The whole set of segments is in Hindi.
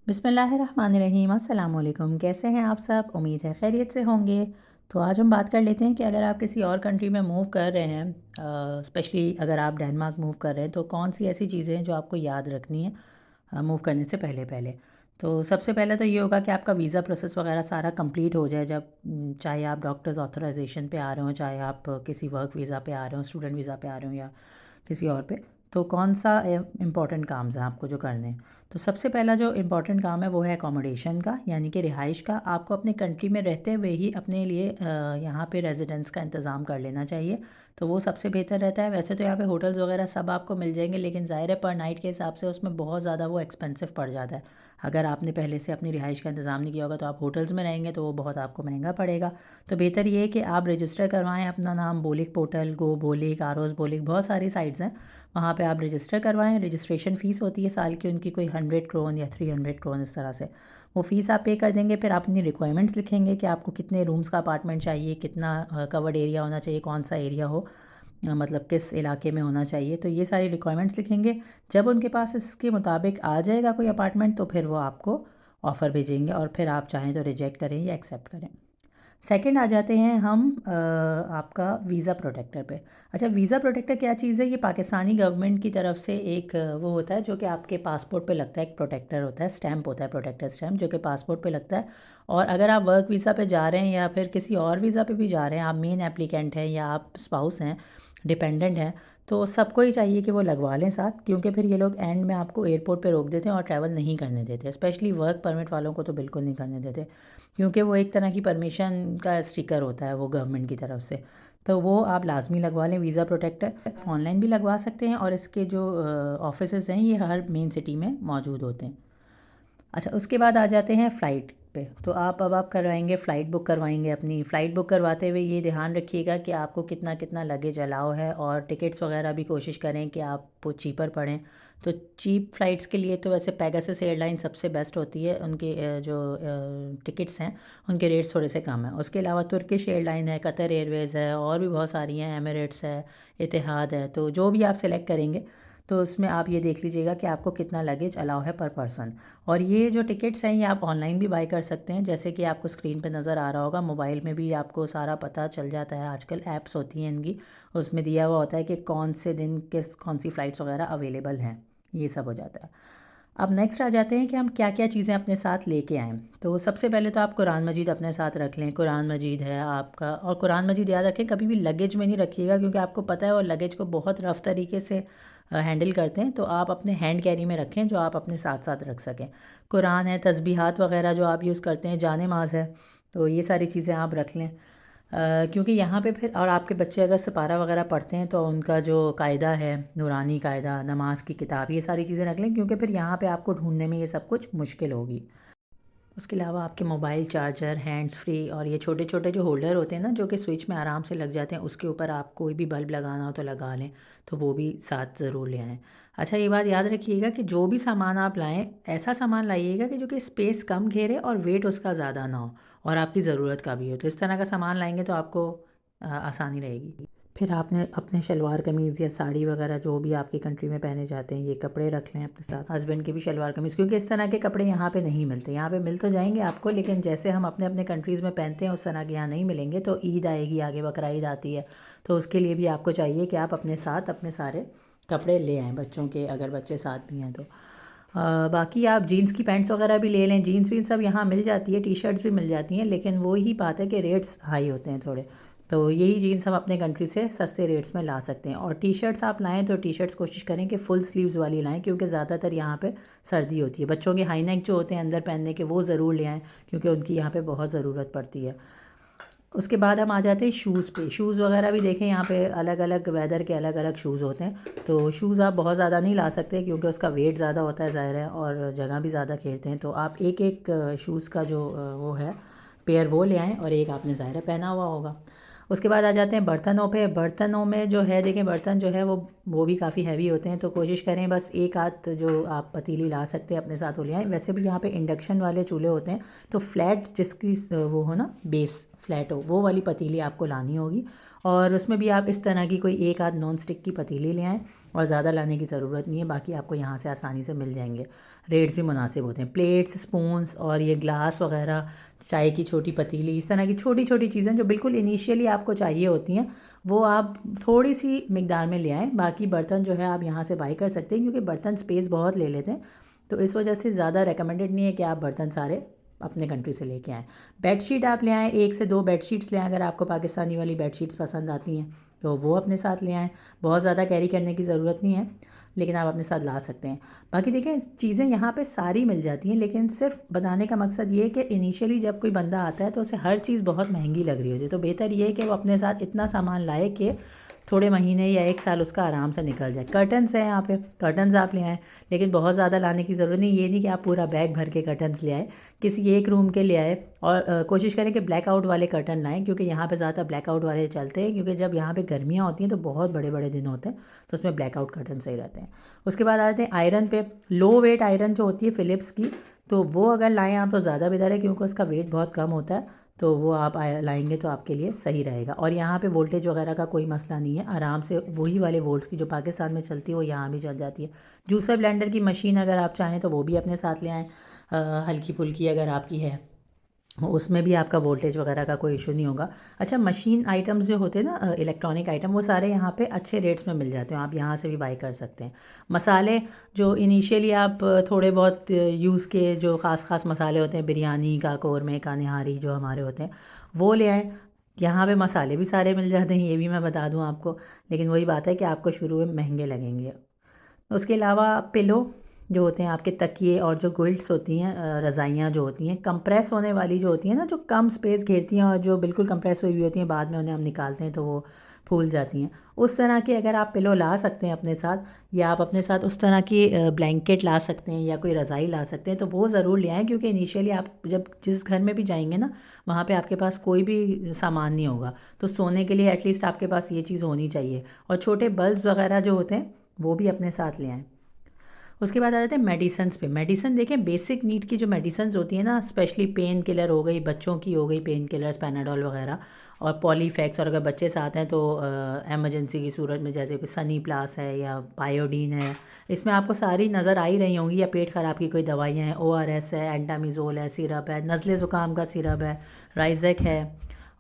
बिस्मिल्लाहिर्रहमानिर्रहीम। अस्सलाम वालेकुम। कैसे हैं आप सब? उम्मीद है खैरियत से होंगे। तो आज हम बात कर लेते हैं कि अगर आप किसी और कंट्री में मूव कर रहे हैं, स्पेशली अगर आप डेनमार्क मूव कर रहे हैं, तो कौन सी ऐसी चीज़ें हैं जो आपको याद रखनी है मूव करने से पहले पहले। तो सबसे पहले तो ये होगा कि आपका वीज़ा प्रोसेस वगैरह सारा कंप्लीट हो जाए। जब चाहे आप डॉक्टर्स ऑथराइजेशन पे आ रहे हो, चाहे आप किसी वर्क वीज़ा पे आ रहे हो, स्टूडेंट वीज़ा पे आ रहे हो या किसी और पे, तो कौन सा इम्पॉर्टेंट काम है आपको जो करने हैं। तो सबसे पहला जो इम्पॉर्टेंट काम है वो है अकोमोडेशन का, यानी कि रिहाइश का। आपको अपने कंट्री में रहते हुए ही अपने लिए यहाँ पे रेजिडेंस का इंतज़ाम कर लेना चाहिए। तो वो सबसे बेहतर रहता है। वैसे तो यहाँ पे होटल्स वगैरह सब आपको मिल जाएंगे, लेकिन ज़ाहिर है पर नाइट के हिसाब से उसमें बहुत ज़्यादा वो एक्सपेंसिव पड़ जाता है। अगर आपने पहले से अपनी रिहाइश का इंतज़ाम नहीं किया होगा तो आप होटल्स में रहेंगे तो वो बहुत आपको महंगा पड़ेगा। तो बेहतर ये है कि आप रजिस्टर करवाएं अपना नाम बोलिक पोर्टल, गो बोलिक, आरोज़ बोलिक, बहुत सारी साइट्स हैं, वहाँ पे आप रजिस्टर करवाएं। रजिस्ट्रेशन फ़ीस होती है साल की उनकी कोई 100 क्रोन या 300 क्रोन इस तरह से। वो फ़ीस आप पे कर देंगे। फिर आप अपनी रिक्वायरमेंट्स लिखेंगे कि आपको कितने रूम्स का अपार्टमेंट चाहिए, कितना कवर्ड एरिया होना चाहिए, कौन सा एरिया हो, मतलब किस इलाके में होना चाहिए। तो ये सारी रिक्वायरमेंट्स लिखेंगे। जब उनके पास इसके मुताबिक आ जाएगा कोई अपार्टमेंट तो फिर वो आपको ऑफ़र भेजेंगे और फिर आप चाहें तो रिजेक्ट करें या एक्सेप्ट करें। सेकंड आ जाते हैं हम आपका वीज़ा प्रोटेक्टर पे। अच्छा, वीज़ा प्रोटेक्टर क्या चीज़ है? ये पाकिस्तानी गवर्नमेंट की तरफ से एक वो होता है जो कि आपके पासपोर्ट पे लगता है। एक प्रोटेक्टर होता है, स्टैम्प होता है, प्रोटेक्टर स्टैम्प, जो कि पासपोर्ट पे लगता है। और अगर आप वर्क वीज़ा पे जा रहे हैं या फिर किसी और वीज़ा पे भी जा रहे हैं, आप मेन एप्लीकेंट हैं या आप स्पाउस हैं, डिपेंडेंट हैं, तो सबको ही चाहिए कि वो लगवा लें साथ, क्योंकि फिर ये लोग एंड में आपको एयरपोर्ट पे रोक देते हैं और ट्रैवल नहीं करने देते। स्पेशली वर्क परमिट वालों को तो बिल्कुल नहीं करने देते, क्योंकि वो एक तरह की परमिशन का स्टिकर होता है वो गवर्नमेंट की तरफ से। तो वो आप लाजमी लगवा लें वीज़ा प्रोटेक्टर। ऑनलाइन भी लगवा सकते हैं और इसके जो ऑफिसेज़ हैं ये हर मेन सिटी में मौजूद होते हैं। अच्छा, उसके बाद आ जाते हैं फ़्लाइट पे। तो आप करवाएंगे फ़्लाइट बुक करवाएंगे। अपनी फ़्लाइट बुक करवाते हुए ये ध्यान रखिएगा कि आपको कितना कितना लगेज अलाउ है, और टिकट्स वगैरह भी कोशिश करें कि आप चीपर पड़ें। तो चीप फ़्लाइट्स के लिए तो वैसे पेगासस एयरलाइन सबसे बेस्ट होती है। उनके जो टिकट्स हैं उनके रेट्स थोड़े से कम हैं। उसके अलावा तुर्किश एयरलाइन है, कतर एयरवेज़ है, और भी बहुत सारी हैं, एमिरेट्स है, इतिहाद है। तो जो भी आप सेलेक्ट करेंगे तो उसमें आप ये देख लीजिएगा कि आपको कितना लगेज अलाउ है पर पर्सन। और ये जो टिकट्स हैं ये आप ऑनलाइन भी बाय कर सकते हैं, जैसे कि आपको स्क्रीन पे नज़र आ रहा होगा। मोबाइल में भी आपको सारा पता चल जाता है। आजकल ऐप्स होती हैं इनकी, उसमें दिया हुआ होता है कि कौन से दिन कौन सी फ़्लाइट्स वगैरह अवेलेबल हैं। ये सब हो जाता है। अब नेक्स्ट आ जाते हैं कि हम क्या क्या चीज़ें अपने साथ लेके आएँ। तो सबसे पहले तो आप कुरान मजीद अपने साथ रख लें। कुरान मजीद है आपका, और कुरान मजीद याद रखें कभी भी लगेज में नहीं रखिएगा, क्योंकि आपको पता है वो लगेज को बहुत रफ़ तरीके से हैंडल करते हैं। तो आप अपने हैंड कैरी में रखें जो आप अपने साथ साथ रख सकें। कुरान है, तस्बीहात वगैरह जो आप यूज़ करते हैं, जान नमाज़ है, तो ये सारी चीज़ें आप रख लें। क्योंकि यहाँ पे फिर, और आपके बच्चे अगर सिपारा वगैरह पढ़ते हैं तो उनका जो कायदा है, नूरानी कायदा, नमाज की किताब, ये सारी चीज़ें रख लें, क्योंकि फिर यहाँ पे आपको ढूंढने में ये सब कुछ मुश्किल होगी। उसके अलावा आपके मोबाइल चार्जर, हैंड्स फ्री, और ये छोटे छोटे जो होल्डर होते हैं ना जो कि स्विच में आराम से लग जाते हैं, उसके ऊपर आप कोई भी बल्ब लगाना हो तो लगा लें, तो वो भी साथ ज़रूर ले आएँ। अच्छा, ये बात याद रखिएगा कि जो भी सामान आप लाएँ, ऐसा सामान लाइएगा कि जो कि स्पेस कम घेरे और वेट उसका ज़्यादा ना हो और आपकी ज़रूरत का भी हो। तो इस तरह का सामान लाएंगे तो आपको आसानी रहेगी। फिर आपने अपने शलवार कमीज़ या साड़ी वगैरह जो भी आपकी कंट्री में पहने जाते हैं, ये कपड़े रख लें अपने साथ। हस्बैंड के भी शलवार कमीज़, क्योंकि इस तरह के कपड़े यहाँ पे नहीं मिलते। यहाँ पे मिल तो जाएंगे आपको, लेकिन जैसे हम अपने अपने कंट्रीज़ में पहनते हैं उस तरह के यहाँ नहीं मिलेंगे। तो ईद आएगी आगे, बकरा ईद आती है, तो उसके लिए भी आपको चाहिए कि आप अपने साथ अपने सारे कपड़े ले आएँ, बच्चों के अगर बच्चे साथ भी हैं तो। बाकी आप जीन्स की पैंट्स वगैरह भी ले लें। जीन्स वीन्स सब यहाँ मिल जाती है, टी शर्ट्स भी मिल जाती हैं, लेकिन वो ही बात है कि रेट्स हाई होते हैं थोड़े। तो यही जीन्स हम अपने कंट्री से सस्ते रेट्स में ला सकते हैं। और टी शर्ट्स आप लाएँ तो टी शर्ट्स कोशिश करें कि फुल स्लीव्स वाली लाएँ, क्योंकि ज़्यादातर यहाँ पे सर्दी होती है। बच्चों के हाई नेक जो होते हैं अंदर पहनने के, वो ज़रूर ले आएँ, क्योंकि उनकी यहाँ पे बहुत ज़रूरत पड़ती है। उसके बाद हम आ जाते हैं शूज़ पे। शूज़ वगैरह भी देखें, यहाँ पे अलग अलग वेदर के अलग अलग शूज़ होते हैं। तो शूज़ आप बहुत ज़्यादा नहीं ला सकते, क्योंकि उसका वेट ज़्यादा होता है ज़ाहिर है, और जगह भी ज़्यादा घेरते हैं। तो आप एक एक शूज़ का जो वो है पेयर, वो ले आएँ, और एक आपने ज़ाहिर है पहना हुआ होगा। उसके बाद आ जाते हैं बर्तनों पे। बर्तनों में जो है देखें, बर्तन जो है वो भी काफ़ी हैवी होते हैं, तो कोशिश करें बस एक आध जो आप पतीली ला सकते हैं अपने साथ वो ले आएँ। वैसे भी यहाँ पे इंडक्शन वाले चूल्हे होते हैं, तो फ्लैट जिसकी वो हो ना, बेस फ्लैट हो, वो वाली पतीली आपको लानी होगी। और उसमें भी आप इस तरह की कोई एक आध नॉन स्टिक की पतीली ले आएँ। और ज़्यादा लाने की ज़रूरत नहीं है, बाकी आपको यहाँ से आसानी से मिल जाएंगे। रेट्स भी मुनासिब होते हैं। प्लेट्स, स्पून्स और ये ग्लास वगैरह, चाय की छोटी पतीली, इस तरह की छोटी छोटी चीज़ें जो बिल्कुल इनिशियली आपको चाहिए होती हैं, वो आप थोड़ी सी मिकदार में ले आएँ। बाकी बर्तन जो है आप यहाँ से बाई कर सकते हैं, क्योंकि बर्तन स्पेस बहुत ले लेते हैं, तो इस वजह से ज़्यादा रिकमेंडेड नहीं है कि आप बर्तन सारे अपने कंट्री से लेके आएँ। बेडशीट आप ले आएँ, 1 से 2 बेडशीट्स ले आएँ। अगर आपको पाकिस्तानी वाली बेडशीट्स पसंद आती हैं तो वो अपने साथ ले आएँ। बहुत ज़्यादा कैरी करने की ज़रूरत नहीं है, लेकिन आप अपने साथ ला सकते हैं। बाकी देखें, चीज़ें यहाँ पे सारी मिल जाती हैं, लेकिन सिर्फ बताने का मकसद ये है कि इनिशियली जब कोई बंदा आता है तो उसे हर चीज़ बहुत महंगी लग रही होती है, तो बेहतर ये है कि वो अपने साथ इतना सामान लाए कि थोड़े महीने या 1 साल उसका आराम से निकल जाए। कर्टन्स हैं यहाँ पे, कर्टन्स आप ले आएँ, लेकिन बहुत ज़्यादा लाने की ज़रूरत नहीं। ये नहीं कि आप पूरा बैग भर के कर्टन्स ले आए, किसी एक रूम के ले आए। और कोशिश करें कि ब्लैक आउट वाले कर्टन लाएँ, क्योंकि यहाँ पे ज़्यादातर ब्लैक आउट वाले चलते हैं, क्योंकि जब यहाँ पे गर्मियाँ होती हैं तो बहुत बड़े बड़े दिन होते हैं, तो उसमें ब्लैक आउट कर्टन सही रहते हैं। उसके बाद आ जाते हैं आयरन पे। लो वेट आयरन जो होती है फ़िलिप्स की, तो वो अगर लाएँ आप तो ज़्यादा बेहतर है, क्योंकि उसका वेट बहुत कम होता है, तो वो आप लाएंगे तो आपके लिए सही रहेगा। और यहाँ पे वोल्टेज वगैरह का कोई मसला नहीं है, आराम से वही वाले वोल्ट्स की जो पाकिस्तान में चलती है वो यहाँ भी चल जाती है। जूसर ब्लेंडर की मशीन अगर आप चाहें तो वो भी अपने साथ ले आएँ, हल्की फुल्की अगर आपकी है, उसमें भी आपका वोल्टेज वगैरह का कोई इशू नहीं होगा। अच्छा, मशीन आइटम्स जो होते हैं ना, इलेक्ट्रॉनिक आइटम, वो सारे यहाँ पे अच्छे रेट्स में मिल जाते हैं, आप यहाँ से भी बाई कर सकते हैं। मसाले जो इनिशियली आप थोड़े बहुत यूज़ के जो ख़ास मसाले होते हैं, बिरयानी का, कौरमे का, निहारी जो हमारे होते हैं, वो ले आएँ। यहाँ पे मसाले भी सारे मिल जाते हैं, ये भी मैं बता दूँ आपको, लेकिन वही बात है कि आपको शुरू में महंगे लगेंगे। उसके अलावा पिलो जो होते हैं आपके, तकिए और जो क्विल्ट्स होती हैं, रज़ाइयाँ जो होती हैं कंप्रेस होने वाली जो होती हैं ना, जो कम स्पेस घेरती हैं और जो बिल्कुल कंप्रेस हुई हुई होती हैं, बाद में उन्हें हम निकालते हैं तो वो फूल जाती हैं, उस तरह के अगर आप पिलो ला सकते हैं अपने साथ, या आप अपने साथ उस तरह की ब्लैंकेट ला सकते हैं या कोई रज़ाई ला सकते हैं, तो वो ज़रूर ले आएँ। क्योंकि इनिशियली आप जब जिस घर में भी जाएंगे ना, वहाँ पे आपके पास कोई भी सामान नहीं होगा, तो सोने के लिए एटलीस्ट आपके पास ये चीज़ होनी चाहिए। और छोटे बल्ब्स वगैरह जो होते हैं वो भी अपने साथ ले आएँ। उसके बाद आ जाते हैं मेडिसन्स पे। मेडिसन देखें, बेसिक नीड की जो मेडिसन्स होती हैं ना, स्पेशली पेन किलर हो गई, बच्चों की हो गई पेन किलर्स, पैनाडोल वगैरह, और पॉलीफैक्स, और अगर बच्चे साथ हैं तो एमरजेंसी की सूरत में जैसे कोई सनी प्लास है या पायोडीन है, इसमें आपको सारी नज़र आ ही रही होंगी, या पेट ख़राब की कोई दवाइयाँ हैं, ORS है, एंटामिज़ोल है, सिरप है, नज़ले ज़ुकाम का सिरप है, राइज़ेक है,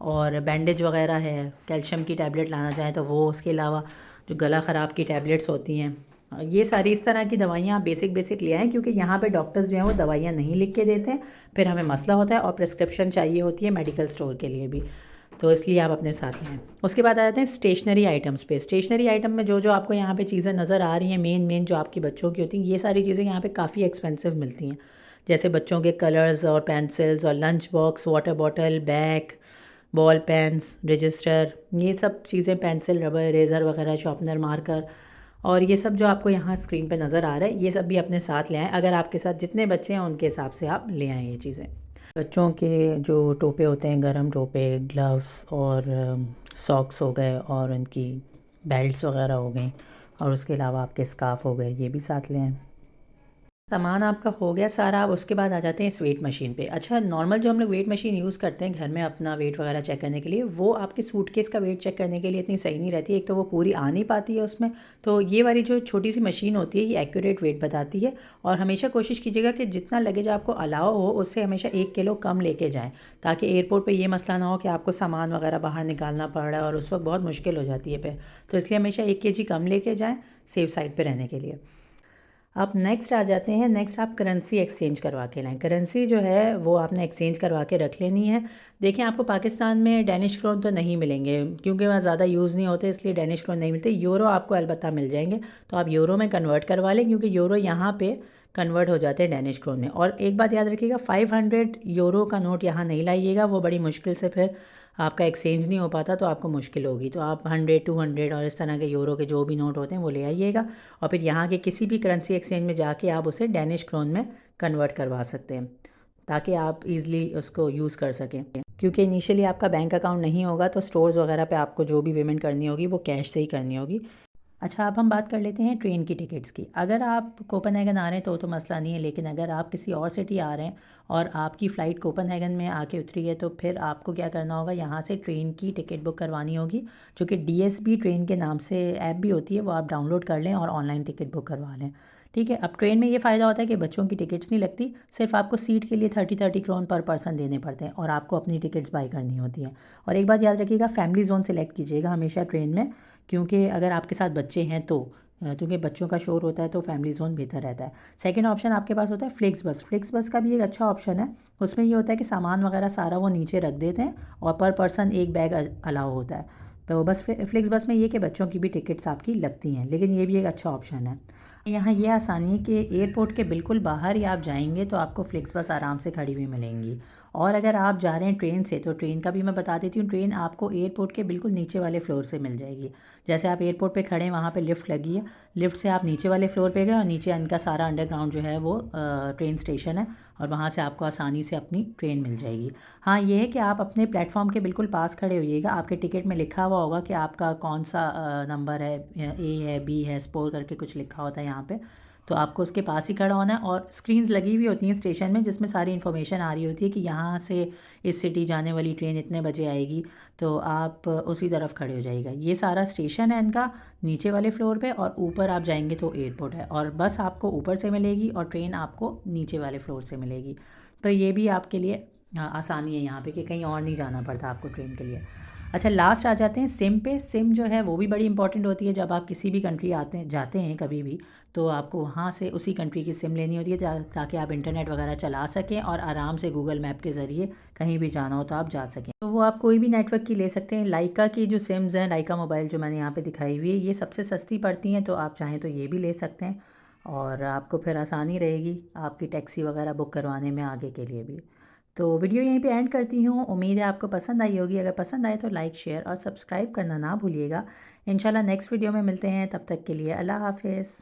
और बैंडेज वगैरह है, कैल्शियम की टैबलेट लाना चाहें तो वो, उसके अलावा जो गला ख़राब की टैबलेट्स होती हैं, ये सारी इस तरह की दवाइयाँ आप बेसिक ले आएँ, क्योंकि यहाँ पे डॉक्टर्स जो हैं वो दवाइयाँ नहीं लिख के देते हैं, फिर हमें मसला होता है, और प्रिस्क्रिप्शन चाहिए होती है मेडिकल स्टोर के लिए भी, तो इसलिए आप अपने साथ लें। उसके बाद आ जाते हैं स्टेशनरी आइटम्स पे। स्टेशनरी आइटम में जो जो आपको यहाँ पे चीज़ें नज़र आ रही हैं, मेन जो आपकी बच्चों की होती हैं, ये सारी चीज़ें यहाँ पे काफ़ी एक्सपेंसिव मिलती हैं। जैसे बच्चों के कलर्स और पेंसिल्स और lunch box, water bottle, bag, ball pens, register, ये सब चीज़ें, पेंसिल, रबर, इरेज़र वगैरह, शार्पनर, मार्कर, और ये सब जो आपको यहाँ स्क्रीन पे नज़र आ रहा है, ये सब भी अपने साथ ले आएँ। अगर आपके साथ जितने बच्चे हैं उनके हिसाब से आप ले आएँ ये चीज़ें। बच्चों के जो टोपे होते हैं, गर्म टोपे, ग्लव्स और सॉक्स हो गए, और उनकी बेल्ट्स वगैरह हो गई, और उसके अलावा आपके स्कार्फ़ हो गए, ये भी साथ ले आएँ। सामान आपका हो गया सारा। अब उसके बाद आ जाते हैं इस वेट मशीन पे। अच्छा, नॉर्मल जो हम लोग वेट मशीन यूज़ करते हैं घर में अपना वेट वगैरह चेक करने के लिए, वो आपके सूटकेस का वेट चेक करने के लिए इतनी सही नहीं रहती है। एक तो वो पूरी आ नहीं पाती है उसमें, तो ये वाली जो छोटी सी मशीन होती है ये एक्यूरेट वेट बताती है। और हमेशा कोशिश कीजिएगा कि जितना लगेज आपको अलाउ हो उससे हमेशा 1 किलो कम लेके जाएँ, ताकि एयरपोर्ट पर ये मसला ना हो कि आपको सामान वगैरह बाहर निकालना पड़ रहा है और उस वक्त बहुत मुश्किल हो जाती है फिर। तो इसलिए हमेशा 1 kg कम लेके जाएँ, सेफ़ साइड पर रहने के लिए। अब नेक्स्ट आ जाते हैं, नेक्स्ट आप करेंसी एक्सचेंज करवा के लाएँ। करेंसी जो है वो आपने एक्सचेंज करवा के रख लेनी है। देखें, आपको पाकिस्तान में डेनिश क्रोन तो नहीं मिलेंगे, क्योंकि वहाँ ज़्यादा यूज़ नहीं होते, इसलिए डेनिश क्रोन नहीं मिलते। यूरो आपको अलबत्ता मिल जाएंगे, तो आप यूरो में कन्वर्ट करवा लें, क्योंकि यूरो यहाँ पे कन्वर्ट हो जाते हैं डेनिश क्रोन में। और एक बात याद रखिएगा, 500 यूरो का नोट यहाँ नहीं लाइएगा, वो बड़ी मुश्किल से फिर आपका एक्सचेंज नहीं हो पाता, तो आपको मुश्किल होगी। तो आप 100, 200 और इस तरह के यूरो के जो भी नोट होते हैं वो ले आइएगा, और फिर यहाँ के किसी भी करेंसी एक्सचेंज में जाके आप उसे डेनिश क्रोन में कन्वर्ट करवा सकते हैं, ताकि आप इजीली उसको यूज़ कर सकें। क्योंकि इनिशियली आपका बैंक अकाउंट नहीं होगा, तो स्टोर्स वगैरह पे आपको जो भी पेमेंट करनी होगी वो कैश से ही करनी होगी। अच्छा, अब हम बात कर लेते हैं ट्रेन की टिकट्स की। अगर आप कोपेनहेगन आ रहे हैं तो मसला नहीं है, लेकिन अगर आप किसी और सिटी आ रहे हैं और आपकी फ़्लाइट कोपेनहेगन में आके उतरी है, तो फिर आपको क्या करना होगा, यहाँ से ट्रेन की टिकट बुक करवानी होगी, जो कि डीएसबी ट्रेन के नाम से ऐप भी होती है, वो आप डाउनलोड कर लें और ऑनलाइन टिकट बुक करवा लें। ठीक है, अब ट्रेन में ये फ़ायदा होता है कि बच्चों की टिकट्स नहीं लगती, सिर्फ आपको सीट के लिए 30 क्रोन पर पर्सन देने पड़ते हैं और आपको अपनी टिकट्स बाई करनी होती हैं। और एक बात याद रखिएगा, फैमिली ज़ोन सेलेक्ट कीजिएगा हमेशा ट्रेन में, क्योंकि अगर आपके साथ बच्चे हैं तो क्योंकि बच्चों का शोर होता है तो फैमिली ज़ोन बेहतर रहता है। सेकंड ऑप्शन आपके पास होता है फ्लिक्स बस। फ्लिक्स बस का भी एक अच्छा ऑप्शन है। उसमें ये होता है कि सामान वगैरह सारा वो नीचे रख देते हैं और पर पर्सन एक बैग अलाउ होता है। तो बस फ्लिक्स बस में ये कि बच्चों की भी टिकट्स आपकी लगती हैं, लेकिन ये भी एक अच्छा ऑप्शन है। यहाँ ये आसानी है कि एयरपोर्ट के बिल्कुल बाहर ही आप जाएंगे तो आपको फ्लिक्स बस आराम से खड़ी हुई मिलेंगी। और अगर आप जा रहे हैं ट्रेन से, तो ट्रेन का भी मैं बता देती हूँ। ट्रेन आपको एयरपोर्ट के बिल्कुल नीचे वाले फ्लोर से मिल जाएगी। जैसे आप एयरपोर्ट पे खड़े हैं, वहाँ पे लिफ्ट लगी है, लिफ्ट से आप नीचे वाले फ्लोर पे गए और नीचे इनका सारा अंडरग्राउंड जो है वो ट्रेन स्टेशन है और वहाँ से आपको आसानी से अपनी ट्रेन मिल जाएगी। हाँ, ये है कि आप अपने प्लेटफॉर्म के बिल्कुल पास खड़े होइएगा। आपके टिकट में लिखा हुआ होगा कि आपका कौन सा नंबर है, ए है, बी है, स्पोर करके कुछ लिखा होता है यहाँ पे। तो आपको उसके पास ही खड़ा होना है और स्क्रीन्स लगी हुई होती हैं स्टेशन में, जिसमें सारी इन्फॉर्मेशन आ रही होती है कि यहाँ से इस सिटी जाने वाली ट्रेन इतने बजे आएगी, तो आप उसी तरफ खड़े हो जाइएगा। ये सारा स्टेशन है इनका नीचे वाले फ्लोर पे, और ऊपर आप जाएंगे तो एयरपोर्ट है, और बस आपको ऊपर से मिलेगी और ट्रेन आपको नीचे वाले फ्लोर से मिलेगी। तो ये भी आपके लिए आसानी है यहाँ पे कि कहीं और नहीं जाना पड़ता आपको ट्रेन के लिए। अच्छा, लास्ट आ जाते हैं सिम पे। सिम जो है वो भी बड़ी इंपॉर्टेंट होती है। जब आप किसी भी कंट्री जाते हैं कभी भी, तो आपको वहाँ से उसी कंट्री की सिम लेनी होती है ताकि आप इंटरनेट वगैरह चला सकें और आराम से गूगल मैप के ज़रिए कहीं भी जाना हो तो आप जा सकें। तो वो आप कोई भी नेटवर्क की ले सकते हैं। लाइका की जो सिम्स हैं, लाइका मोबाइल जो मैंने यहाँ पे दिखाई हुई है, ये सबसे सस्ती पड़ती हैं, तो आप चाहें तो ये भी ले सकते हैं और आपको फिर आसानी रहेगी आपकी टैक्सी वगैरह बुक करवाने में आगे के लिए भी। तो वीडियो यहीं पे एंड करती हूँ। उम्मीद है आपको पसंद आई होगी। अगर पसंद आए तो लाइक, शेयर और सब्सक्राइब करना ना भूलिएगा। इंशाल्लाह नेक्स्ट वीडियो में मिलते हैं। तब तक के लिए अल्लाह हाफ़िज़।